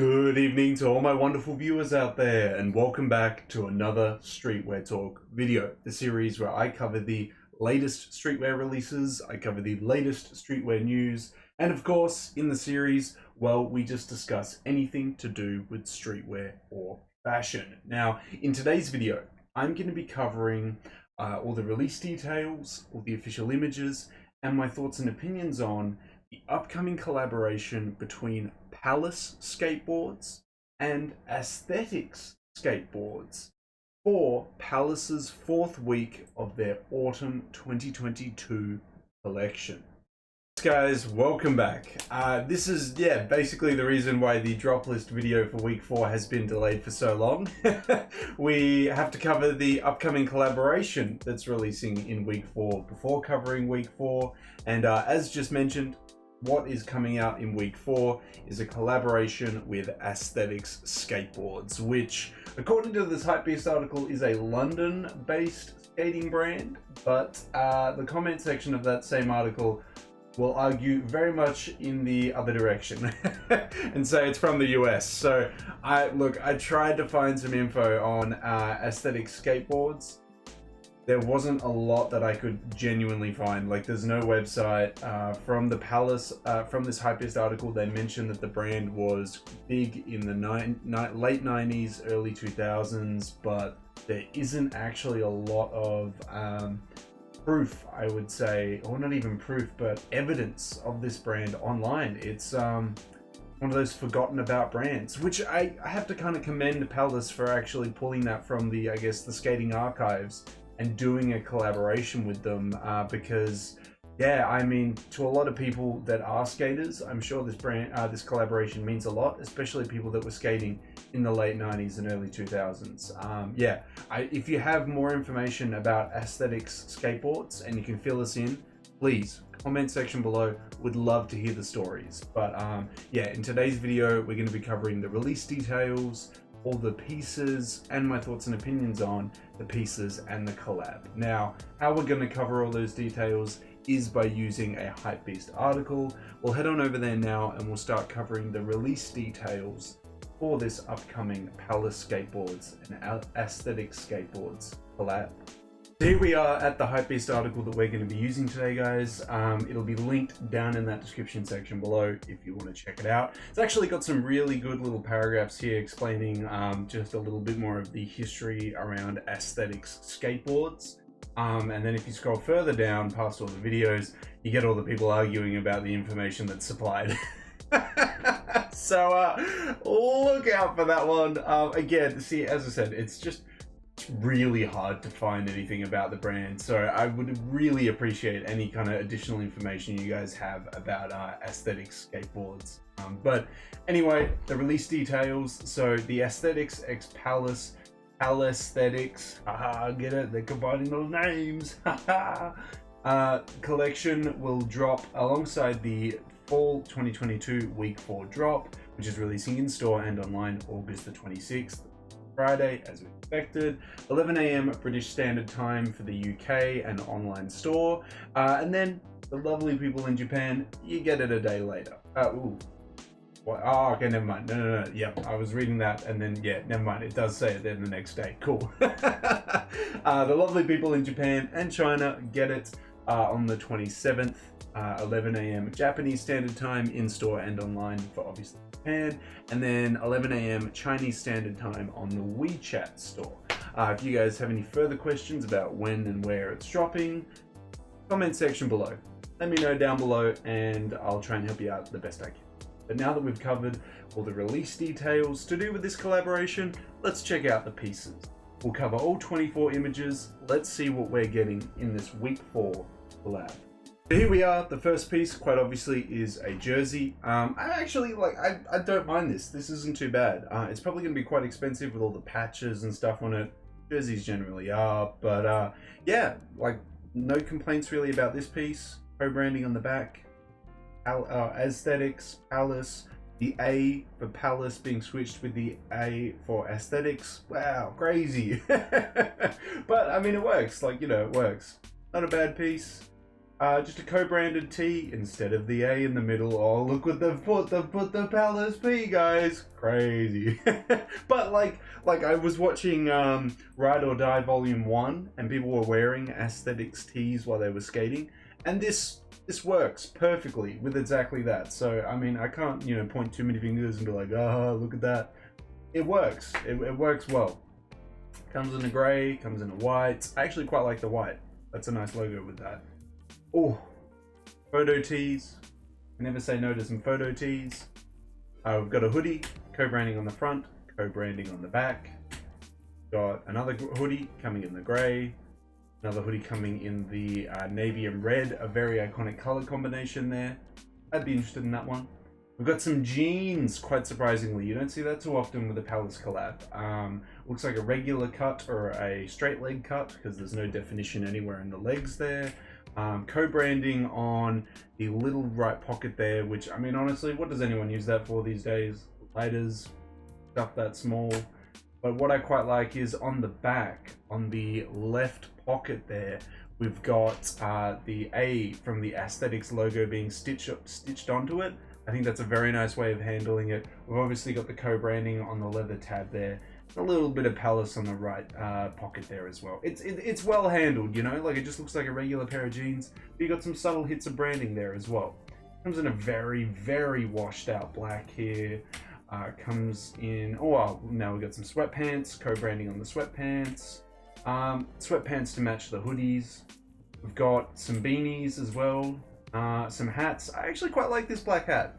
Good evening to all my wonderful viewers out there, and welcome back to another Streetwear Talk video, the series where I cover the latest streetwear releases, I cover the latest streetwear news, and of course, in the series, well, we just discuss anything to do with streetwear or fashion. Now, in today's video, I'm going to be covering all the release details, all the official images, and my thoughts and opinions on the upcoming collaboration between Palace Skateboards and Aesthetics Skateboards for Palace's fourth week of their Autumn 2022 collection. Guys, welcome back. This is basically the reason why the drop list video for week 4 has been delayed for so long. We have to cover the upcoming collaboration that's releasing in week 4 before covering week 4, and as just mentioned, what is coming out in week 4 is a collaboration with Aesthetics Skateboards, which, according to this HYPEBEAST article, is a London-based skating brand, but the comment section of that same article will argue very much in the other direction and say it's from the US. So I tried to find some info on Aesthetics Skateboards. There wasn't a lot that I could genuinely find. Like, there's no website. From the Palace, from this HYPEBEAST article, they mentioned that the brand was big in the late 90s, early 2000s, but there isn't actually a lot of proof, I would say, or not even proof, but evidence of this brand online. It's one of those forgotten about brands, which I have to kind of commend Palace for actually pulling that from the, I guess, the skating archives and doing a collaboration with them, because yeah, I mean, to a lot of people that are skaters, I'm sure this brand, this collaboration means a lot, especially people that were skating in the late 90s and early 2000s. If you have more information about Aesthetics Skateboards and you can fill us in, please comment section below. Would love to hear the stories. But in today's video, we're going to be covering the release details, all the pieces, and my thoughts and opinions on the pieces and the collab. Now, how we're going to cover all those details is by using a HYPEBEAST article. We'll head on over there now and we'll start covering the release details for this upcoming Palace Skateboards and Aesthetics Skateboards collab. Here we are at the HYPEBEAST article that we're going to be using today, guys. It'll be linked down in that description section below if you want to check it out. It's actually got some really good little paragraphs here explaining just a little bit more of the history around Aesthetics Skateboards. And then if you scroll further down past all the videos, you get all the people arguing about the information that's supplied. So look out for that one. Again, see, as I said, it's really hard to find anything about the brand, so I would really appreciate any kind of additional information you guys have about Aesthetics Skateboards. But anyway, the release details. So the Aesthetics x Palace, Palaesthetics, get it? They're combining those names. Collection will drop alongside the Fall 2022 Week 4 drop, which is releasing in store and online August the 26th. Friday, as we expected, 11 AM British Standard Time for the UK and online store, and then the lovely people in Japan, you get it a day later. Okay, never mind. No. Yep, I was reading that, and then never mind. It does say it then the next day. Cool. The lovely people in Japan and China get it on the 27th, 11 AM Japanese Standard Time, in store and online for obviously Japan, and then 11 AM Chinese Standard Time on the WeChat store. If you guys have any further questions about when and where it's dropping, comment section below. Let me know down below and I'll try and help you out the best I can. But now that we've covered all the release details to do with this collaboration, let's check out the pieces. We'll cover all 24 images. Let's see what we're getting in this week 4 collab. Here we are. The first piece, quite obviously, is a jersey. I actually I don't mind this. This isn't too bad. It's probably going to be quite expensive with all the patches and stuff on it. Jerseys generally are, but no complaints really about this piece. Co-branding on the back. Aesthetics, Palace. The A for Palace being switched with the A for Aesthetics. Wow, crazy. But I mean, it works. It works. Not a bad piece. just a co-branded T instead of the A in the middle. Oh, look what they've put. They've put the Palace P, guys. Crazy. But like I was watching Ride or Die Volume 1, and people were wearing Aesthetics tees while they were skating, and this works perfectly with exactly that. So I mean, I can't, you know, point too many fingers and be like, oh, look at that. It works. It works well. Comes in a grey, comes in a white. I actually quite like the white. That's a nice logo with that. Oh, photo tees. I never say no to some photo tees. We've got a hoodie, co-branding on the front, co-branding on the back. Got another hoodie coming in the grey. Another hoodie coming in the navy and red, a very iconic color combination there. I'd be interested in that one. We've got some jeans, quite surprisingly. You don't see that too often with the Palace collab. Looks like a regular cut or a straight leg cut, because there's no definition anywhere in the legs there. Co-branding on the little right pocket there, which, I mean, honestly, what does anyone use that for these days? Lighters, stuff that small. But what I quite like is on the back, on the left pocket there, we've got the A from the Aesthetics logo being stitched onto it. I think that's a very nice way of handling it. We've obviously got the co-branding on the leather tab there. A little bit of Palace on the right pocket there as well. It's well handled, you know, like it just looks like a regular pair of jeans. But you got some subtle hits of branding there as well. Comes in a very, very washed out black here. Comes in, oh well, now we've got some sweatpants, co-branding on the sweatpants. Sweatpants to match the hoodies. We've got some beanies as well. Some hats. I actually quite like this black hat.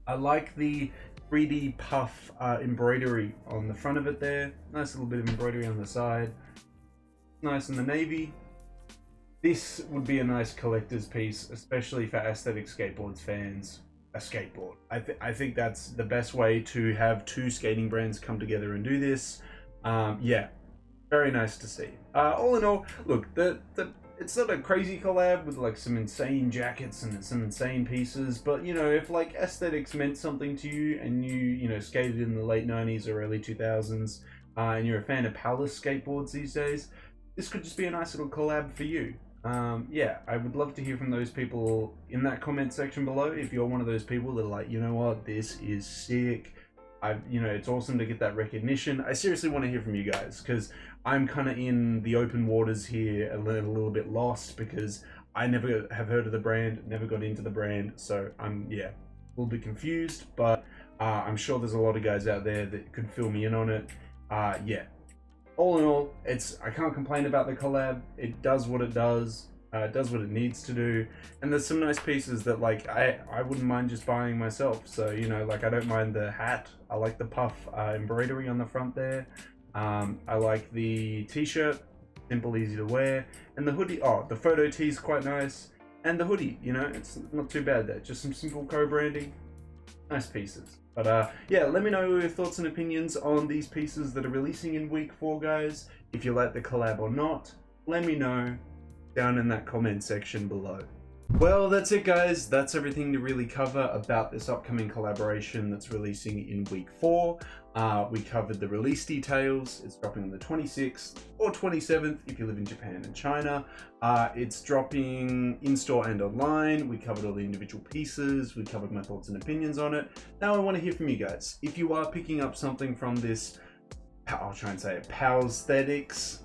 I like the 3D puff embroidery on the front of it there. Nice little bit of embroidery on the side. Nice in the navy. This would be a nice collector's piece, especially for Aesthetic Skateboards fans. A skateboard. I think that's the best way to have two skating brands come together and do this. Yeah, very nice to see. All in all, look, it's not a crazy collab with like some insane jackets and some insane pieces, but you know, if like aesthetics meant something to you and you know, skated in the late 90s or early 2000s, and you're a fan of Palace skateboards these days, this could just be a nice little collab for you. Yeah, I would love to hear from those people in that comment section below. If you're one of those people that are like, you know what, this is sick. You know, it's awesome to get that recognition. I seriously want to hear from you guys, because I'm kind of in the open waters here, a little bit lost, because I never have heard of the brand, never got into the brand, so I'm, yeah, a little bit confused, but I'm sure there's a lot of guys out there that could fill me in on it. Yeah, all in all, I can't complain about the collab. It does what it does. It does what it needs to do, and there's some nice pieces that like I wouldn't mind just buying myself. So you know, like I don't mind the hat. I like the puff embroidery on the front there. I like the t-shirt, simple, easy to wear, and the hoodie. Oh, the photo tee is quite nice, and the hoodie. You know, it's not too bad there. Just some simple co-branding, nice pieces. But yeah, let me know your thoughts and opinions on these pieces that are releasing in week 4, guys. If you like the collab or not, let me know down in that comment section below. Well, that's it, guys. That's everything to really cover about this upcoming collaboration that's releasing in week 4. We covered the release details. It's dropping on the 26th or 27th if you live in Japan and China. It's dropping in-store and online. We covered all the individual pieces. We covered my thoughts and opinions on it. Now I want to hear from you guys. If you are picking up something from this, I'll try and say it, Palaesthetics,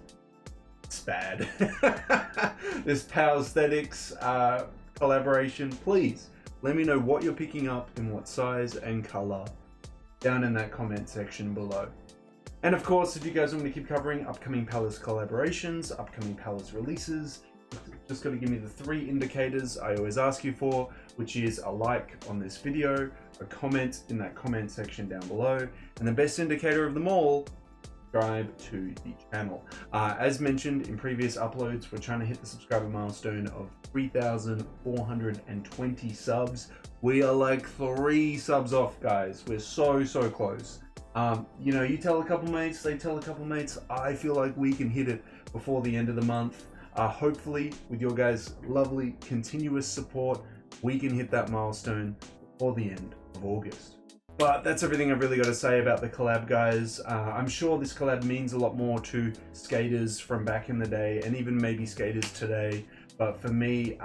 it's bad. This Palaesthetics collaboration, please let me know what you're picking up in what size and color down in that comment section below. And of course, if you guys want me to keep covering upcoming Palace collaborations, upcoming Palace releases, just got to give me the 3 indicators I always ask you for, which is a like on this video, a comment in that comment section down below, and the best indicator of them all, subscribe to the channel. As mentioned in previous uploads, we're trying to hit the subscriber milestone of 3,420 subs. We are like 3 subs off, guys. We're so close. You know, you tell a couple mates, they tell a couple mates. I feel like we can hit it before the end of the month. Hopefully, with your guys' lovely continuous support, we can hit that milestone before the end of August. But that's everything I've really got to say about the collab, guys. I'm sure this collab means a lot more to skaters from back in the day, and even maybe skaters today. but for me,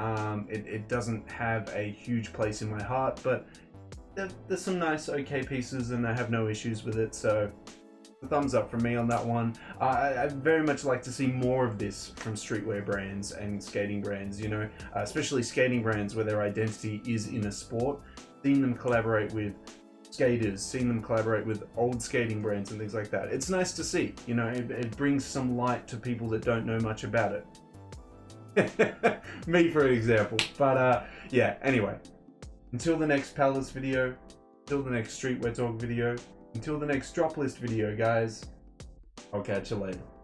it doesn't have a huge place in my heart, but there's some nice, okay pieces, and I have no issues with it, so a thumbs up from me on that one. I very much like to see more of this from streetwear brands and skating brands, you know, especially skating brands where their identity is in a sport. Seeing them collaborate with skaters, seeing them collaborate with old skating brands and things like that. It's nice to see, you know, it brings some light to people that don't know much about it. Me, for example. But yeah, anyway, until the next Palace video, until the next Streetwear Talk video, until the next drop list video, guys, I'll catch you later.